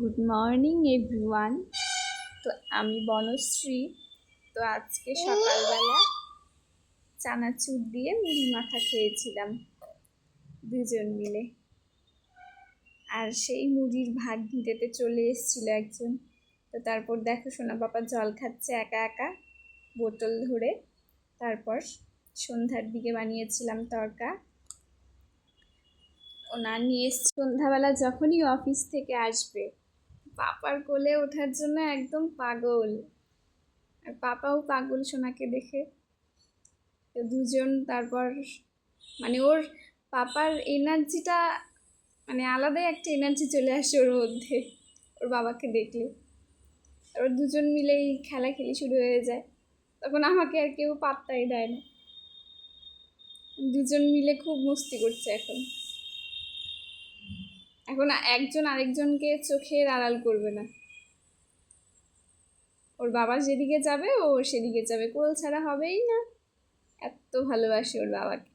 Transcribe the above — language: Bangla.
Good morning everyone. তো আমি বনশ্রী। তো আজকে সকালবেলা চানাচুর দিয়ে মুড়ি মাখা খেয়েছিলাম দুজন মিলে। আর সেই মুড়ির ভাগ নিতে চলে এসেছিল একজন। তো তারপর দেখো সোনা বাবা জল খাচ্ছে একা একা বোতল ধরে। তারপর সন্ধ্যার দিকে বানিয়েছিলাম তড়কা। ওনা নিয়ে সন্ধ্যাবেলা যখনই অফিস থেকে আসবে পাপার কোলে ওঠার জন্য একদম পাগল, আর পাপাও পাগল সোনাকে দেখে। তো দুজন তারপর মানে ওর পাপার এনার্জিটা মানে আলাদাই একটা এনার্জি চলে আসে ওর মধ্যে ওর বাবাকে দেখলে। তারপর দুজন মিলেই খেলাখেলি শুরু হয়ে যায়। তখন আমাকে আর কেউ পাত্তাই দেয় না। দুজন মিলে খুব মস্তি করছে এখন। এখন একজন আরেকজনকে চোখের আড়াল করবে না। ওর বাবা যেদিকে যাবে ও সেদিকে যাবে, কোল ছাড়া হবেই না। এত ভালোবাসে ওর বাবাকে।